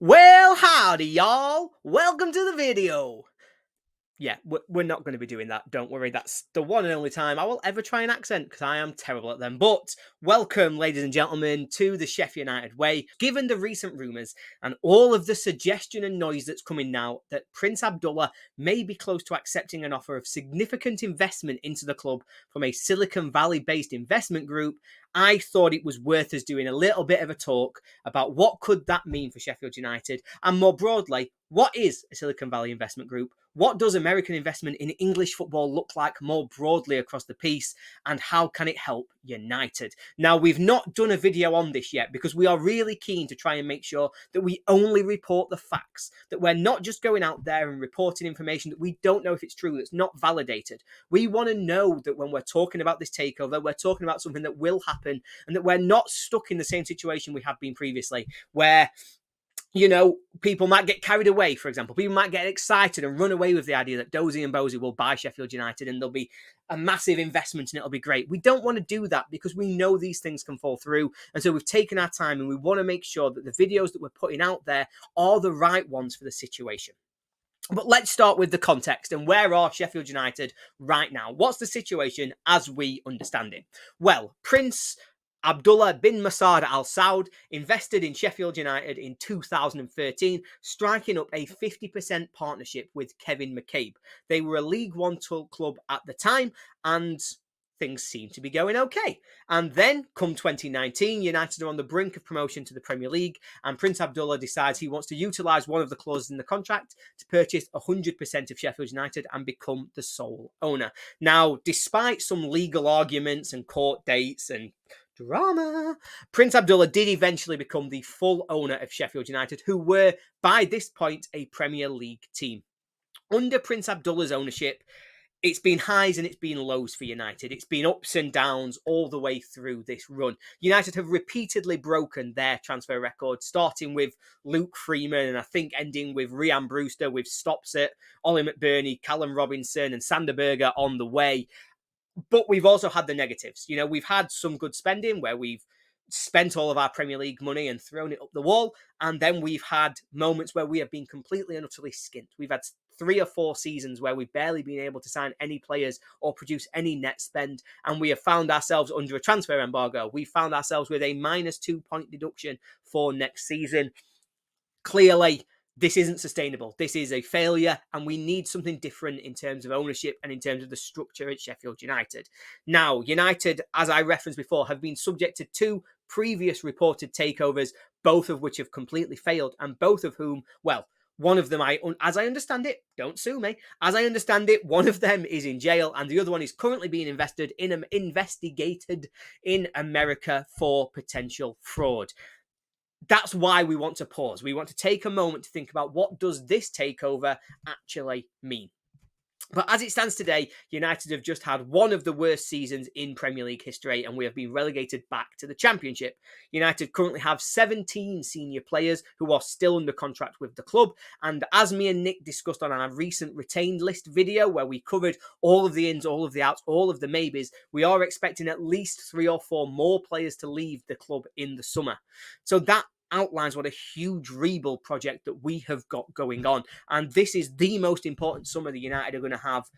Well, howdy, y'all. Welcome to the video. Yeah, we're not going to be doing that. Don't worry. That's the one and only time I will ever try an accent because I am terrible at them. But welcome, ladies and gentlemen, to the Sheff United Way. Given the recent rumours and all of the suggestion and noise that's coming now that Prince Abdullah may be close to accepting an offer of significant investment into the club from a Silicon Valley-based investment group, I thought it was worth us doing a little bit of a talk about what could that mean for Sheffield United and more broadly, what is a Silicon Valley investment group? What does American investment in English football look like more broadly across the piece? And how can it help United? Now, we've not done a video on this yet because we are really keen to try and make sure that we only report the facts, that we're not just going out there and reporting information that we don't know if it's true, that's not validated. We want to know that when we're talking about this takeover, we're talking about something that will happen and that we're not stuck in the same situation we have been previously, where people might get carried away, for example. People might get excited and run away with the idea that 𝗍𝗍𝗶𝗲 will buy Sheffield United and there'll be a massive investment and it'll be great. We don't want to do that because we know these things can fall through. And so we've taken our time and we want to make sure that the videos that we're putting out there are the right ones for the situation. But let's start with the context and where are Sheffield United right now? What's the situation as we understand it? Well, Prince Abdullah bin Masad Al Saud invested in Sheffield United in 2013, striking up a 50% partnership with 𝗍𝗏𝗏𝗂𝗏. They were a League One club at the time and things seem to be going okay. And then, come 2019, United are on the brink of promotion to the Premier League, and Prince Abdullah decides he wants to utilise one of the clauses in the contract to purchase 100% of Sheffield United and become the sole owner. Now, despite some legal arguments and court dates and drama, Prince Abdullah did eventually become the full owner of Sheffield United, who were, by this point, a Premier League team. Under Prince Abdullah's ownership, it's been highs and it's been lows for United. It's been ups and downs all the way through this run. United have repeatedly broken their transfer record, starting with Luke Freeman and I think ending with Ryan Brewster, with Stopsit, Ollie McBurney, Callum Robinson and Sander Berge on the way. But we've also had the negatives. We've had some good spending where we've spent all of our Premier League money and thrown it up the wall. And then we've had moments where we have been completely and utterly skint. We've had 3 or 4 seasons where we've barely been able to sign any players or produce any net spend. And we have found ourselves under a transfer embargo. We found ourselves with a -2 point deduction for next season. Clearly, this isn't sustainable. This is a failure, and we need something different in terms of ownership and in terms of the structure at Sheffield United. Now, United, as I referenced before, have been subject to 2 previous reported takeovers, both of which have completely failed, and both of whom, well, one of them, as I understand it, don't sue me, as I understand it, one of them is in jail, and the other one is currently being investigated in America for potential fraud. That's why we want to pause. We want to take a moment to think about what does this takeover actually mean. But as it stands today, United have just had one of the worst seasons in Premier League history and we have been relegated back to the Championship. United currently have 17 senior players who are still under contract with the club. And as me and Nick discussed on our recent retained list video where we covered all of the ins, all of the outs, all of the maybes, we are expecting at least 3 or 4 more players to leave the club in the summer. So that outlines what a huge rebuild project that we have got going on. And this is the most important summer the United are going to have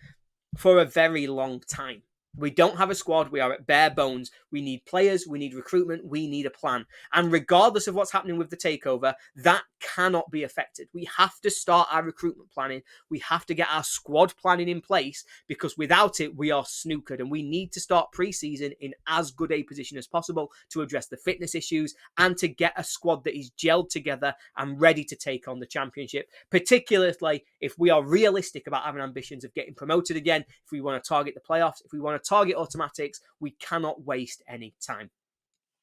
for a very long time. We don't have a squad. We are at bare bones. We need players. We need recruitment. We need a plan. And regardless of what's happening with the takeover, that cannot be affected. We have to start our recruitment planning. We have to get our squad planning in place because without it, we are snookered. And we need to start pre-season in as good a position as possible to address the fitness issues and to get a squad that is gelled together and ready to take on the Championship, particularly if we are realistic about having ambitions of getting promoted again, if we want to target the playoffs, if we want to target automatics, we cannot waste any time.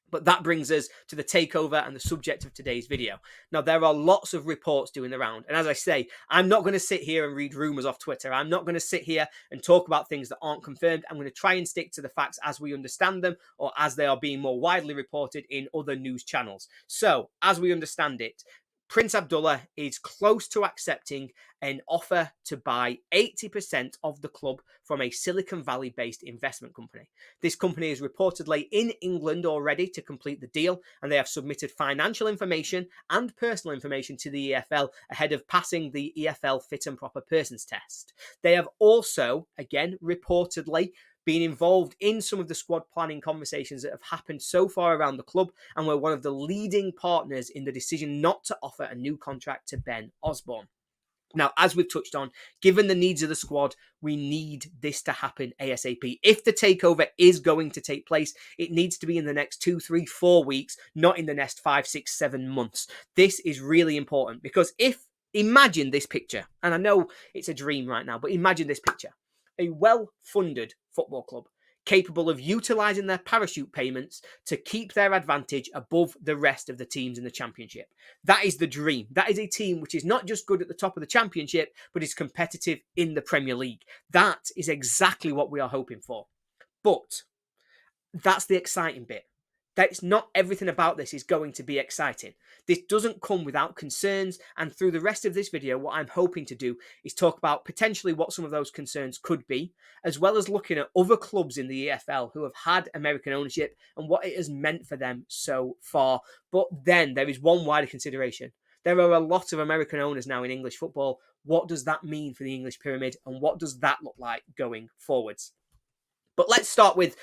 But that brings us to the takeover and the subject of today's video. Now, there are lots of reports doing the round. And as I say, I'm not going to sit here and read rumours off Twitter. I'm not going to sit here and talk about things that aren't confirmed. I'm going to try and stick to the facts as we understand them or as they are being more widely reported in other news channels. So, as we understand it, Prince Abdullah is close to accepting an offer to buy 80% of the club from a Silicon Valley-based investment company. This company is reportedly in England already to complete the deal, and they have submitted financial information and personal information to the EFL ahead of passing the EFL Fit and Proper Persons test. They have also, again, reportedly been involved in some of the squad planning conversations that have happened so far around the club, and were one of the leading partners in the decision not to offer a new contract to Ben Osborne. Now, as we've touched on, given the needs of the squad, we need this to happen ASAP. If the takeover is going to take place, it needs to be in the next 2, 3, 4 weeks, not in the next 5, 6, 7 months. This is really important because imagine this picture, and I know it's a dream right now, but imagine this picture. A well-funded football club capable of utilising their parachute payments to keep their advantage above the rest of the teams in the championship. That is the dream. That is a team which is not just good at the top of the championship, but is competitive in the Premier League. That is exactly what we are hoping for. But that's the exciting bit. That's not everything about this is going to be exciting. This doesn't come without concerns, and through the rest of this video, what I'm hoping to do is talk about potentially what some of those concerns could be, as well as looking at other clubs in the EFL who have had American ownership and what it has meant for them so far. But then there is one wider consideration. There are a lot of American owners now in English football. What does that mean for the English pyramid, and what does that look like going forwards? But let's start with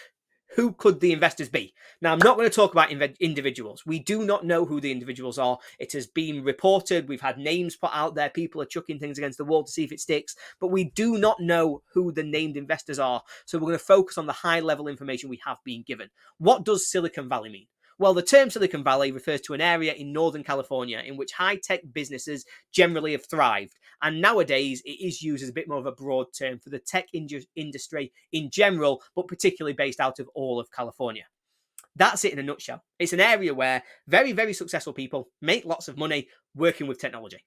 who could the investors be? Now, I'm not going to talk about individuals. We do not know who the individuals are. It has been reported. We've had names put out there. People are chucking things against the wall to see if it sticks. But we do not know who the named investors are. So we're going to focus on the high-level information we have been given. What does Silicon Valley mean? Well, the term Silicon Valley refers to an area in Northern California in which high-tech businesses generally have thrived. And nowadays, it is used as a bit more of a broad term for the tech industry in general, but particularly based out of all of California. That's it in a nutshell. It's an area where very, very successful people make lots of money working with technology.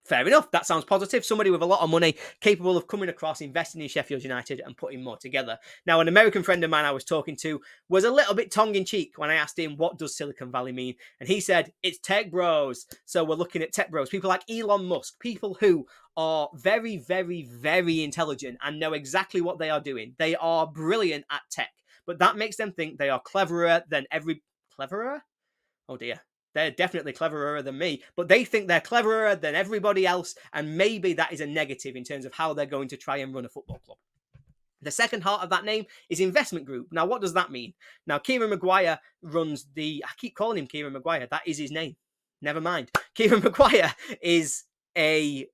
Fair enough, that sounds positive. Somebody with a lot of money capable of coming across, investing in Sheffield United and putting more together. Now, an American friend of mine I was talking to was a little bit tongue-in-cheek when I asked him, what does Silicon Valley mean? And he said, it's tech bros. So we're looking at tech bros, people like Elon Musk, people who are very, very, very intelligent and know exactly what they are doing. They are brilliant at tech, but that makes them think they are cleverer than Cleverer? Oh dear. They're definitely cleverer than me, but they think they're cleverer than everybody else, and maybe that is a negative in terms of how they're going to try and run a football club. The second part of that name is investment group. Now, what does that mean? Now, 𝗂𝗏 runs I keep calling him 𝗂𝗏. That is his name. Never mind. 𝗂𝗏 is a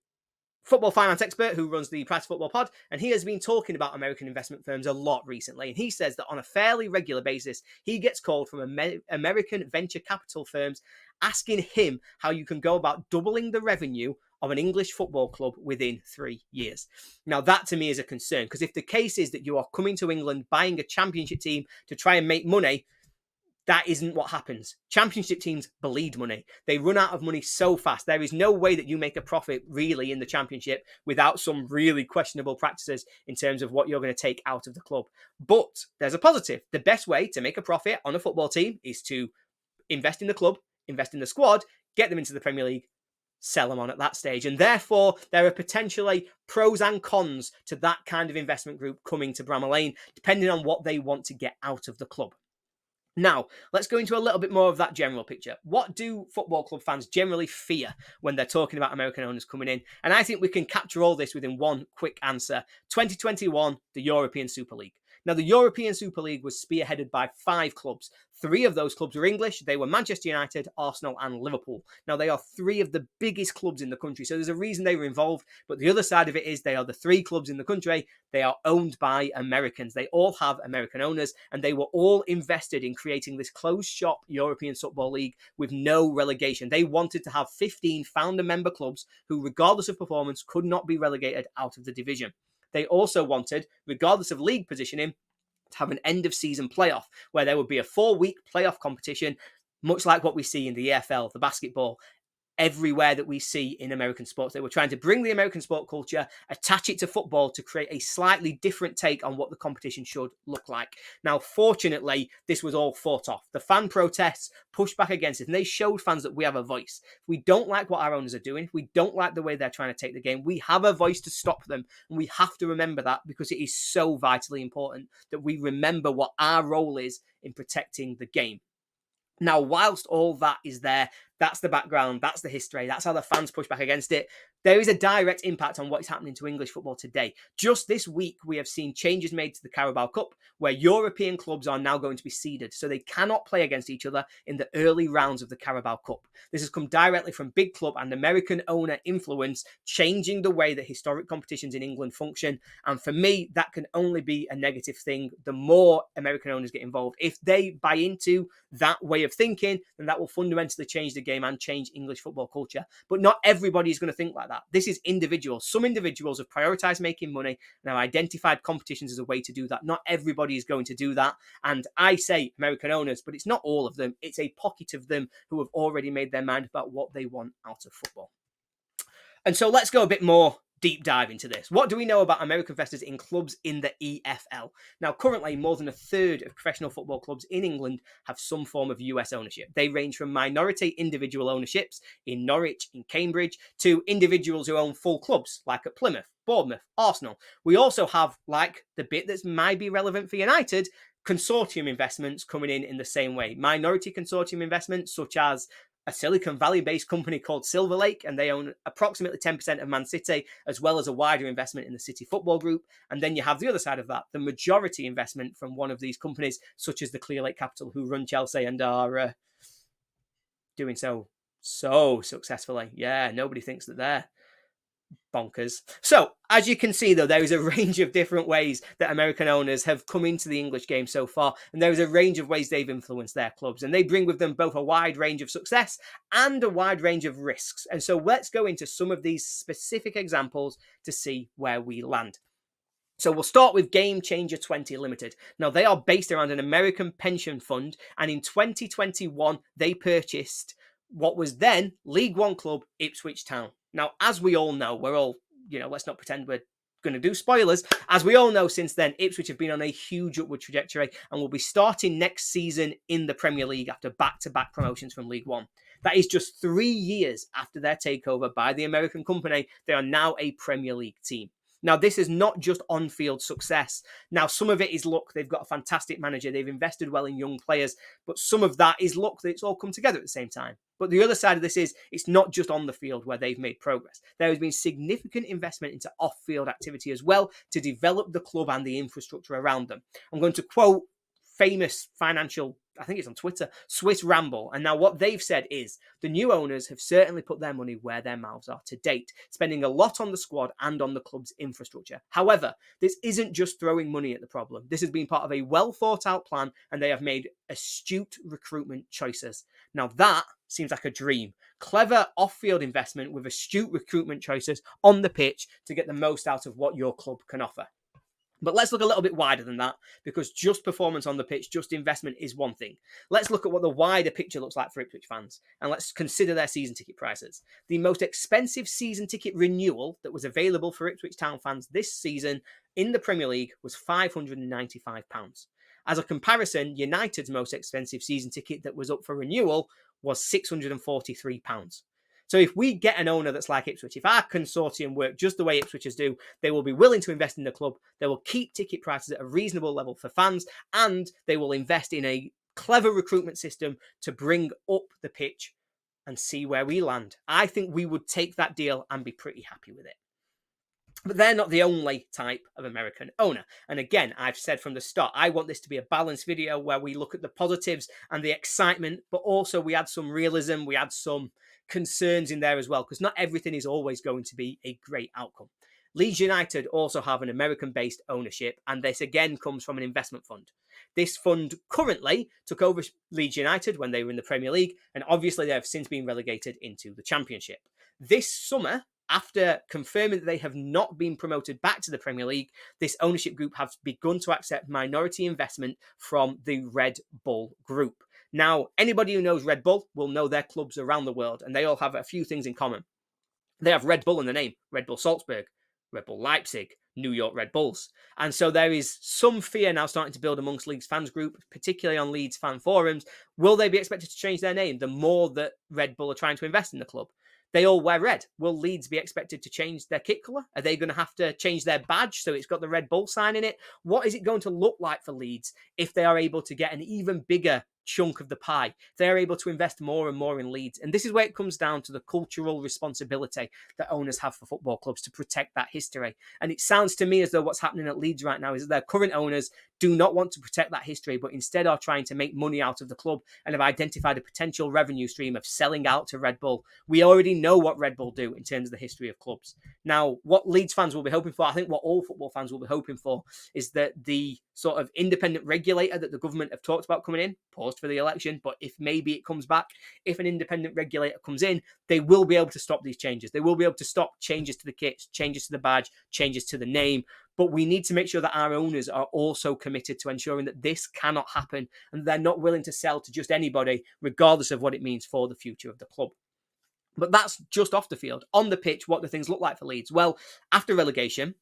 football finance expert who runs the Price Football Pod, and he has been talking about American investment firms a lot recently. And he says that on a fairly regular basis, he gets called from American venture capital firms asking him how you can go about doubling the revenue of an English football club within 3 years. Now, that to me is a concern, because if the case is that you are coming to England, buying a championship team to try and make money, that isn't what happens. Championship teams bleed money. They run out of money so fast. There is no way that you make a profit really in the championship without some really questionable practices in terms of what you're going to take out of the club. But there's a positive. The best way to make a profit on a football team is to invest in the club, invest in the squad, get them into the Premier League, sell them on at that stage. And therefore, there are potentially pros and cons to that kind of investment group coming to Bramall Lane, depending on what they want to get out of the club. Now, let's go into a little bit more of that general picture. What do football club fans generally fear when they're talking about American owners coming in? And I think we can capture all this within one quick answer. 2021, the European Super League. Now, the European Super League was spearheaded by 5 clubs. 3 of those clubs were English. They were Manchester United, Arsenal, and Liverpool. Now, they are 3 of the biggest clubs in the country, so there's a reason they were involved. But the other side of it is they are the 3 clubs in the country. They are owned by Americans. They all have American owners, and they were all invested in creating this closed-shop European Football League with no relegation. They wanted to have 15 founder-member clubs who, regardless of performance, could not be relegated out of the division. They also wanted, regardless of league positioning, to have an end-of-season playoff where there would be a 4-week playoff competition, much like what we see in the EFL, the basketball. everywhere that we see in American sports. They were trying to bring the American sport culture, attach it to football to create a slightly different take on what the competition should look like. Now, fortunately, this was all fought off. The fan protests pushed back against it, and they showed fans that we have a voice. If we don't like what our owners are doing, if we don't like the way they're trying to take the game, we have a voice to stop them, and we have to remember that, because it is so vitally important that we remember what our role is in protecting the game. Now, whilst all that is there, that's the background, that's the history, that's how the fans push back against it, there is a direct impact on what is happening to English football today. Just this week, we have seen changes made to the Carabao Cup, where European clubs are now going to be seeded, so they cannot play against each other in the early rounds of the Carabao Cup. This has come directly from big club and American owner influence, changing the way that historic competitions in England function. And for me, that can only be a negative thing. The more American owners get involved, if they buy into that way of thinking, then that will fundamentally change the game and change English football culture. But not everybody is going to think like that. This is individuals. Some individuals have prioritized making money and have identified competitions as a way to do that. Not everybody is going to do that. And I say American owners, but it's not all of them. It's a pocket of them who have already made their mind about what they want out of football. And so let's go a bit more deep dive into this. What do we know about American investors in clubs in the EFL? Now, currently, more than a third of professional football clubs in England have some form of US ownership. They range from minority individual ownerships in Norwich, in Cambridge, to individuals who own full clubs, like at Plymouth, Bournemouth, Arsenal. We also have, like the bit that might be relevant for United, consortium investments coming in the same way. Minority consortium investments, such as a Silicon Valley-based company called Silver Lake, and they own approximately 10% of Man City, as well as a wider investment in the City Football Group. And then you have the other side of that, the majority investment from one of these companies, such as the Clear Lake Capital, who run Chelsea and are doing so successfully. Yeah, nobody thinks that they're bonkers. So, as you can see, though, there is a range of different ways that American owners have come into the English game so far, and there is a range of ways they've influenced their clubs, and they bring with them both a wide range of success and a wide range of risks. And so let's go into some of these specific examples to see where we land. So we'll start with Game Changer 20 Limited. Now, they are based around an American pension fund, and in 2021, they purchased what was then League One club Ipswich Town. Now, as we all know, we're all, let's not pretend we're going to do spoilers. As we all know, since then, Ipswich have been on a huge upward trajectory and will be starting next season in the Premier League after back-to-back promotions from League One. That is just 3 years after their takeover by the American company. They are now a Premier League team. Now, this is not just on-field success. Now, some of it is luck. They've got a fantastic manager. They've invested well in young players. But some of that is luck that it's all come together at the same time. But the other side of this is it's not just on the field where they've made progress. There has been significant investment into off-field activity as well to develop the club and the infrastructure around them. I'm going to quote famous financial, I think it's on Twitter, Swiss Ramble. And now what they've said is the new owners have certainly put their money where their mouths are to date, spending a lot on the squad and on the club's infrastructure. However, this isn't just throwing money at the problem. This has been part of a well thought out plan, and they have made astute recruitment choices. Now that seems like a dream. Clever off-field investment with astute recruitment choices on the pitch to get the most out of what your club can offer. But let's look a little bit wider than that, because just performance on the pitch, just investment is one thing. Let's look at what the wider picture looks like for Ipswich fans, and let's consider their season ticket prices. The most expensive season ticket renewal that was available for Ipswich Town fans this season in the Premier League was £595. As a comparison, United's most expensive season ticket that was up for renewal was £643. So if we get an owner that's like Ipswich, if our consortium work just the way Ipswichers do, they will be willing to invest in the club, they will keep ticket prices at a reasonable level for fans, and they will invest in a clever recruitment system to bring up the pitch and see where we land. I think we would take that deal and be pretty happy with it. But they're not the only type of American owner. And again, I've said from the start, I want this to be a balanced video where we look at the positives and the excitement, but also we add some realism, we add some concerns in there as well, because not everything is always going to be a great outcome. Leeds United also have an American-based ownership, and this again comes from an investment fund. This fund currently took over Leeds United when they were in the Premier League, and obviously they have since been relegated into the Championship. This summer, after confirming that they have not been promoted back to the Premier League, this ownership group has begun to accept minority investment from the Red Bull Group. Now, anybody who knows Red Bull will know their clubs around the world, and they all have a few things in common. They have Red Bull in the name, Red Bull Salzburg, Red Bull Leipzig, New York Red Bulls. And so there is some fear now starting to build amongst Leeds fans group, particularly on Leeds fan forums. Will they be expected to change their name the more that Red Bull are trying to invest in the club? They all wear red. Will Leeds be expected to change their kit colour? Are they going to have to change their badge so it's got the Red Bull sign in it? What is it going to look like for Leeds if they are able to get an even bigger chunk of the pie? They're able to invest more and more in Leeds. And this is where it comes down to the cultural responsibility that owners have for football clubs to protect that history. And it sounds to me as though what's happening at Leeds right now is that their current owners do not want to protect that history, but instead are trying to make money out of the club and have identified a potential revenue stream of selling out to Red Bull. We already know what Red Bull do in terms of the history of clubs. Now, what Leeds fans will be hoping for, I think what all football fans will be hoping for, is that the sort of independent regulator that the government have talked about coming in, paused for the election, but if maybe it comes back, if an independent regulator comes in, they will be able to stop these changes. They will be able to stop changes to the kits, changes to the badge, changes to the name. But we need to make sure that our owners are also committed to ensuring that this cannot happen and they're not willing to sell to just anybody, regardless of what it means for the future of the club. But that's just off the field. On the pitch, what do things look like for Leeds? Well, after relegation,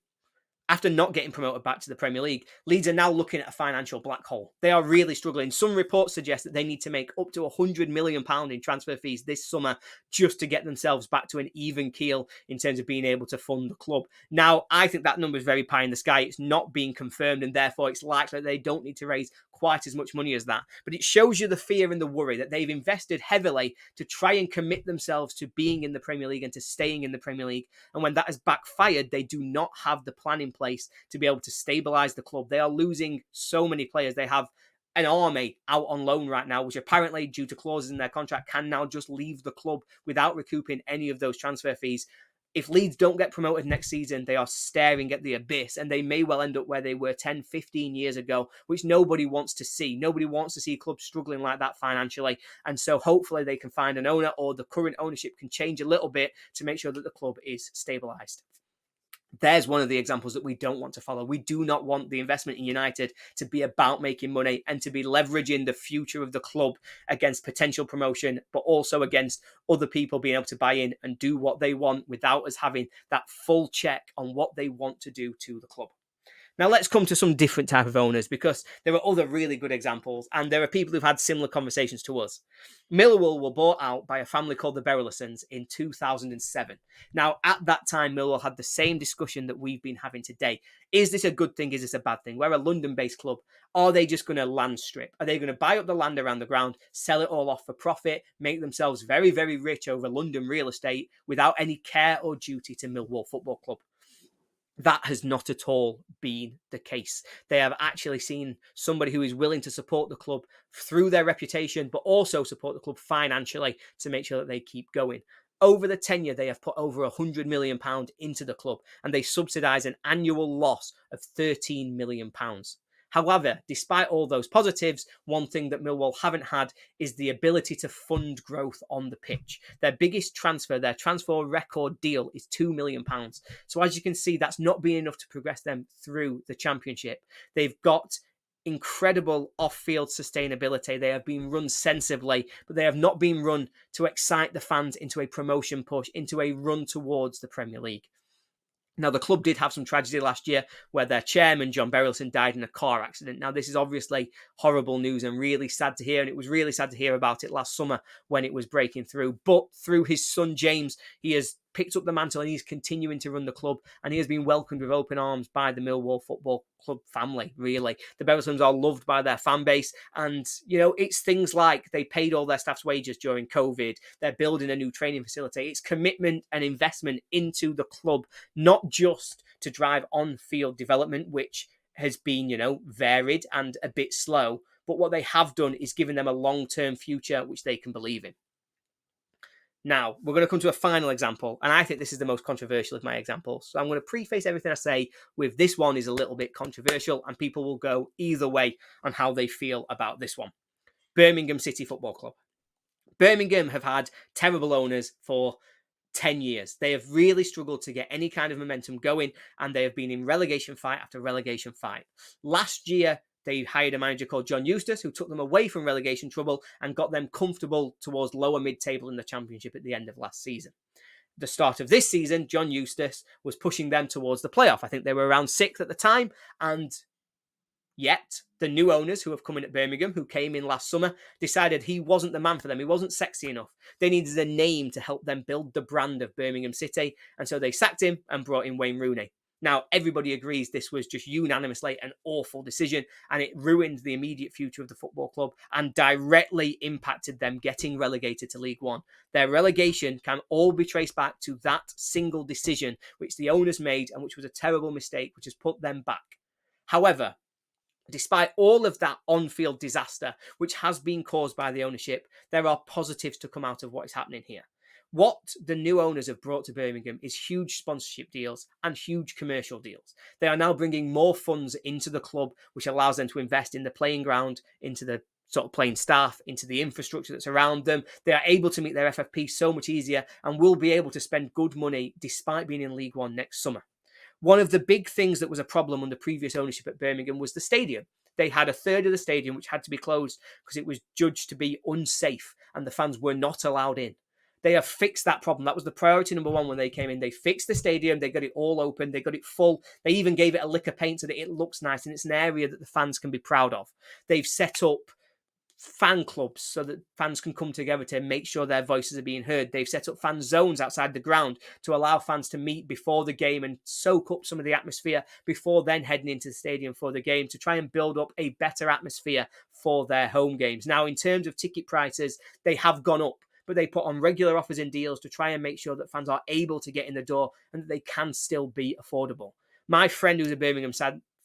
after not getting promoted back to the Premier League, Leeds are now looking at a financial black hole. They are really struggling. Some reports suggest that they need to make up to £100 million in transfer fees this summer just to get themselves back to an even keel in terms of being able to fund the club. Now, I think that number is very pie in the sky. It's not being confirmed, and therefore it's likely that they don't need to raise quite as much money as that. But it shows you the fear and the worry that they've invested heavily to try and commit themselves to being in the Premier League and to staying in the Premier League. And when that has backfired, they do not have the plan in place to be able to stabilise the club. They are losing so many players. They have an army out on loan right now, which apparently, due to clauses in their contract, can now just leave the club without recouping any of those transfer fees. If Leeds don't get promoted next season, they are staring at the abyss, and they may well end up where they were 10, 15 years ago, which nobody wants to see. Nobody wants to see clubs struggling like that financially. And so hopefully they can find an owner, or the current ownership can change a little bit to make sure that the club is stabilised. There's one of the examples that we don't want to follow. We do not want the investment in United to be about making money and to be leveraging the future of the club against potential promotion, but also against other people being able to buy in and do what they want without us having that full check on what they want to do to the club. Now, let's come to some different type of owners, because there are other really good examples, and there are people who've had similar conversations to us. Millwall were bought out by a family called the 𝗵𝗿𝗻𝗔s in 2007. Now, at that time, Millwall had the same discussion that we've been having today. Is this a good thing? Is this a bad thing? We're a London-based club. Are they just going to land strip? Are they going to buy up the land around the ground, sell it all off for profit, make themselves very, very rich over London real estate without any care or duty to Millwall Football Club? That has not at all been the case. They have actually seen somebody who is willing to support the club through their reputation, but also support the club financially to make sure that they keep going. Over the tenure, they have put over £100 million into the club, and they subsidise an annual loss of £13 million. However, despite all those positives, one thing that Millwall haven't had is the ability to fund growth on the pitch. Their biggest transfer, their transfer record deal, is £2 million. So as you can see, that's not been enough to progress them through the Championship. They've got incredible off-field sustainability. They have been run sensibly, but they have not been run to excite the fans into a promotion push, into a run towards the Premier League. Now, the club did have some tragedy last year where their chairman, John 𝗵𝗿𝗻𝗔, died in a car accident. Now, this is obviously horrible news and really sad to hear, and it was really sad to hear about it last summer when it was breaking through. But through his son, James, he has picked up the mantle and he's continuing to run the club, and he has been welcomed with open arms by the Millwall Football Club family, really. The 𝗵𝗿𝗻𝗔s are loved by their fan base, and, you know, it's things like they paid all their staff's wages during COVID, they're building a new training facility. It's commitment and investment into the club, not just to drive on-field development, which has been, you know, varied and a bit slow, but what they have done is given them a long-term future which they can believe in. Now, we're going to come to a final example, and I think this is the most controversial of my examples. So I'm going to preface everything I say with this one is a little bit controversial, and people will go either way on how they feel about this one. Birmingham City Football Club. Birmingham have had terrible owners for 10 years. They have really struggled to get any kind of momentum going, and they have been in relegation fight after relegation fight. Last year, They hired a manager called John Eustace, who took them away from relegation trouble and got them comfortable towards lower mid-table in the Championship at the end of last season. The start of this season, John Eustace was pushing them towards the playoff. I think they were around 6th at the time, and yet the new owners who have come in at Birmingham, who came in last summer, decided he wasn't the man for them. He wasn't sexy enough. They needed a name to help them build the brand of Birmingham City, and so they sacked him and brought in Wayne Rooney. Now, everybody agrees this was just unanimously an awful decision, and it ruined the immediate future of the football club and directly impacted them getting relegated to League One. Their relegation can all be traced back to that single decision which the owners made and which was a terrible mistake, which has put them back. However, despite all of that on-field disaster, which has been caused by the ownership, there are positives to come out of what is happening here. What the new owners have brought to Birmingham is huge sponsorship deals and huge commercial deals. They are now bringing more funds into the club, which allows them to invest in the playing ground, into the sort of playing staff, into the infrastructure that's around them. They are able to meet their FFP so much easier and will be able to spend good money despite being in League One next summer. One of the big things that was a problem under previous ownership at Birmingham was the stadium. They had a third of the stadium which had to be closed because it was judged to be unsafe and the fans were not allowed in. They have fixed that problem. That was the priority number one when they came in. They fixed the stadium. They got it all open. They got it full. They even gave it a lick of paint so that it looks nice and it's an area that the fans can be proud of. They've set up fan clubs so that fans can come together to make sure their voices are being heard. They've set up fan zones outside the ground to allow fans to meet before the game and soak up some of the atmosphere before then heading into the stadium for the game to try and build up a better atmosphere for their home games. Now, in terms of ticket prices, they have gone up, but they put on regular offers and deals to try and make sure that fans are able to get in the door and that they can still be affordable. My friend who's a Birmingham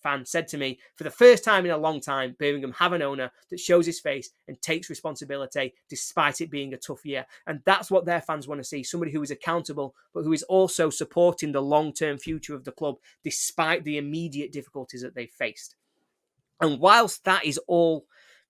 fan said to me, for the first time in a long time, Birmingham have an owner that shows his face and takes responsibility despite it being a tough year. And that's what their fans want to see, somebody who is accountable, but who is also supporting the long-term future of the club despite the immediate difficulties that they've faced. And whilst that is all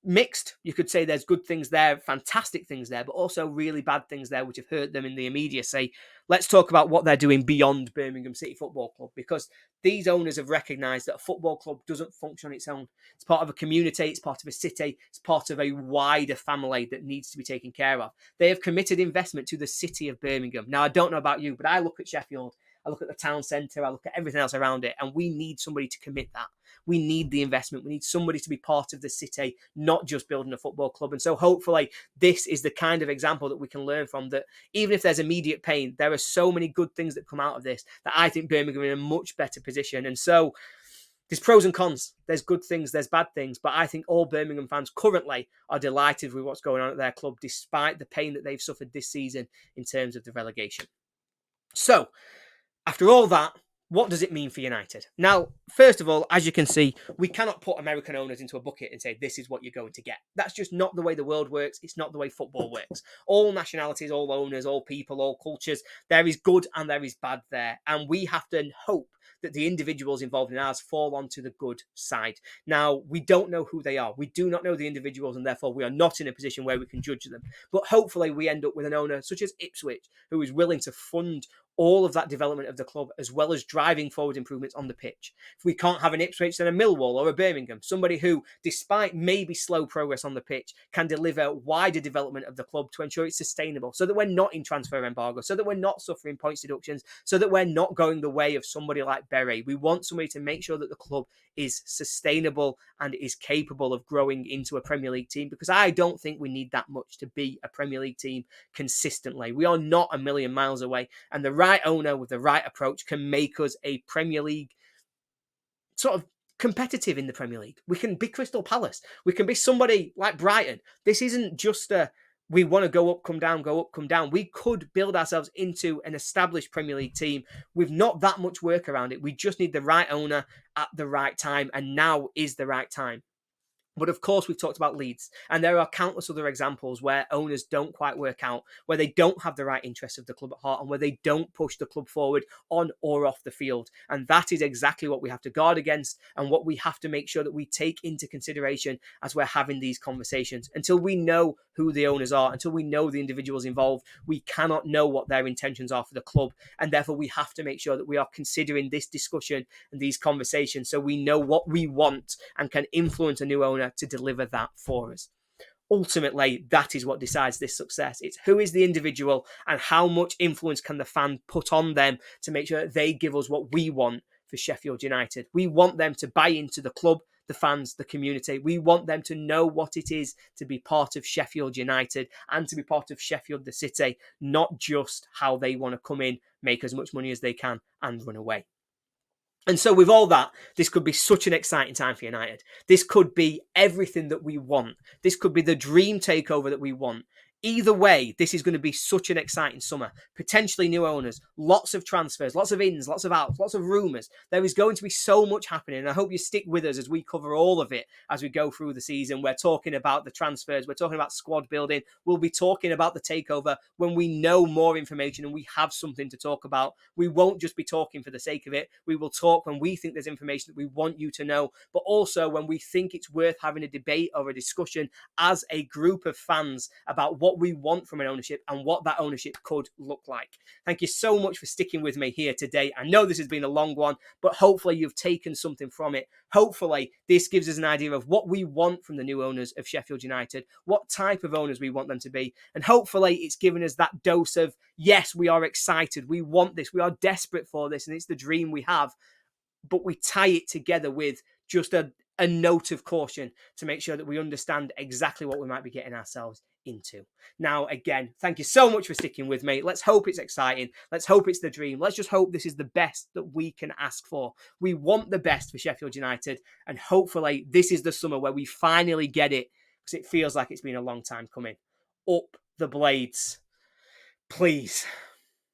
mixed, you could say there's good things there, fantastic things there, but also really bad things there which have hurt them in the immediacy. Let's talk about what they're doing beyond Birmingham City Football Club, because these owners have recognised that a football club doesn't function on its own. It's part of a community, it's part of a city, it's part of a wider family that needs to be taken care of. They have committed investment to the city of Birmingham. Now, I don't know about you, but I look at Sheffield, I look at the town centre, I look at everything else around it, and we need somebody to commit that. We need the investment. We need somebody to be part of the city, not just building a football club. And so hopefully this is the kind of example that we can learn from, that even if there's immediate pain, there are so many good things that come out of this that I think Birmingham are in a much better position. And so there's pros and cons. There's good things, there's bad things. But I think all Birmingham fans currently are delighted with what's going on at their club, despite the pain that they've suffered this season in terms of the relegation. So after all that, what does it mean for United? Now, first of all, as you can see, we cannot put American owners into a bucket and say, this is what you're going to get. That's just not the way the world works. It's not the way football works. All nationalities, all owners, all people, all cultures, there is good and there is bad there. And we have to hope that the individuals involved in ours fall onto the good side. Now, we don't know who they are. We do not know the individuals, and therefore we are not in a position where we can judge them. But hopefully we end up with an owner such as Ipswich, who is willing to fund all of that development of the club, as well as driving forward improvements on the pitch. If we can't have an Ipswich, then a Millwall or a Birmingham, somebody who, despite maybe slow progress on the pitch, can deliver wider development of the club to ensure it's sustainable, so that we're not in transfer embargo, so that we're not suffering points deductions, so that we're not going the way of somebody like Bury. We want somebody to make sure that the club is sustainable and is capable of growing into a Premier League team, because I don't think we need that much to be a Premier League team consistently. We are not a million miles away, and the right owner with the right approach can make us a Premier League sort of competitive in the Premier League. We can be Crystal Palace. We can be somebody like Brighton. This isn't just we want to go up, come down, go up, come down. We could build ourselves into an established Premier League team with not that much work around it. We just need the right owner at the right time, and now is the right time. But of course, we've talked about Leeds, and there are countless other examples where owners don't quite work out, where they don't have the right interests of the club at heart, and where they don't push the club forward on or off the field. And that is exactly what we have to guard against, and what we have to make sure that we take into consideration as we're having these conversations. Until we know who the owners are, until we know the individuals involved, we cannot know what their intentions are for the club. And therefore, we have to make sure that we are considering this discussion and these conversations so we know what we want and can influence a new owner to deliver that for us. Ultimately, that is what decides this success. It's who is the individual and how much influence can the fan put on them to make sure that they give us what we want for Sheffield United. We want them to buy into the club, the fans, the community. We want them to know what it is to be part of Sheffield United and to be part of Sheffield the city, not just how they want to come in, make as much money as they can and run away. And so with all that, this could be such an exciting time for United. This could be everything that we want. This could be the dream takeover that we want. Either way, this is going to be such an exciting summer. Potentially new owners, lots of transfers, lots of ins, lots of outs, lots of rumours. There is going to be so much happening. And I hope you stick with us as we cover all of it as we go through the season. We're talking about the transfers. We're talking about squad building. We'll be talking about the takeover when we know more information and we have something to talk about. We won't just be talking for the sake of it. We will talk when we think there's information that we want you to know, but also when we think it's worth having a debate or a discussion as a group of fans about what we want from an ownership and what that ownership could look like. Thank you so much for sticking with me here today. I know this has been a long one, but hopefully you've taken something from it. Hopefully this gives us an idea of what we want from the new owners of Sheffield United, what type of owners we want them to be, and hopefully it's given us that dose of, yes, we are excited, we want this, we are desperate for this, and it's the dream we have, but we tie it together with just a note of caution to make sure that we understand exactly what we might be getting ourselves into. Now, again, thank you so much for sticking with me. Let's hope it's exciting. Let's hope it's the dream. Let's just hope this is the best that we can ask for. We want the best for Sheffield United, and hopefully this is the summer where we finally get it, because it feels like it's been a long time coming. Up the Blades. Please.